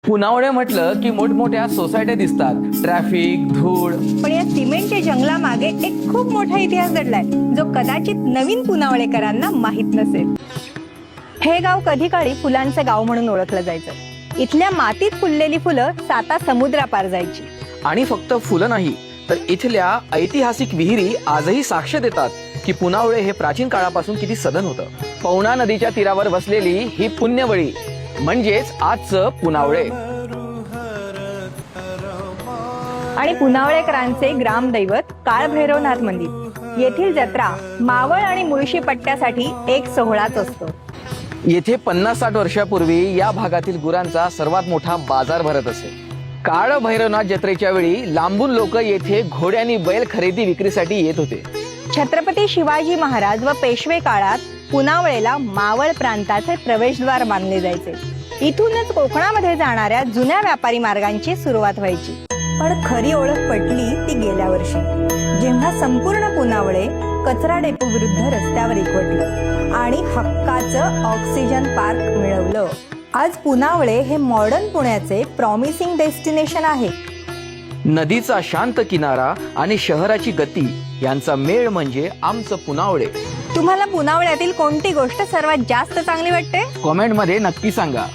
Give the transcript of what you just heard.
पुनावळे म्हटलं की मोठमोठ्या सोसायट्या दिसतात, ट्रॅफिक, धूळ. पण या सिमेंटच्या जंगलामागे एक खूप मोठा इतिहास दडलाय, जो कदाचित नवीन पुनावळेकरांना माहित नसेल. हे गाव कधी काळी फुलांचे गाव म्हणून ओळखलं जायचं. इथल्या मातीत फुललेली फुलं साता समुद्रापार जायची. आणि फक्त फुलं नाही, तर इथल्या ऐतिहासिक विहिरी आजही साक्ष देतात की पुनावळे हे प्राचीन काळापासून किती सधन होतं. पवना नदीच्या तीरावर वसलेली ही पुण्यवळी म्हणजेच आजचं पुनावळे. आणि पुनावळेकरांचे ग्रामदैवत काळभैरवनाथ मंदिर. येथील जत्रा मावळ आणि मुळशी पट्ट्यासाठी एक सोहळाच असतो. येथे 50-60 वर्षापूर्वी या भागातील गुरांचा सर्वात मोठा बाजार भरत असे. काळ भैरवनाथ जत्रेच्या वेळी लांबून लोक येथे घोड्यांनी बैल खरेदी विक्रीसाठी येत होते. छत्रपती शिवाजी महाराज व पेशवे काळात पुनावळेला मावळ प्रांताचे प्रवेशद्वार मानले जायचे. इथूनच कोकणामध्ये जाणाऱ्या जुन्या व्यापारी मार्गांची सुरुवात व्हायची. पण खरी ओळख पटली ती गेल्या वर्षी, जेव्हा संपूर्ण पुनावळे कचरा डेपो विरुद्ध रस्त्यावर एकवटलं आणि हक्काचं ऑक्सिजन पार्क मिळवलं. आज पुनावळे हे मॉडर्न पुण्याचे प्रॉमिसिंग डेस्टिनेशन आहे. नदीचा शांत किनारा आणि शहराची गती यांचा मेळ म्हणजे आमचं पुनावळे. तुम्हाला पुनावळ्यातील कोणती गोष्ट सर्वात जास्त चांगली वाटते? कॉमेंटमध्ये नक्की सांगा.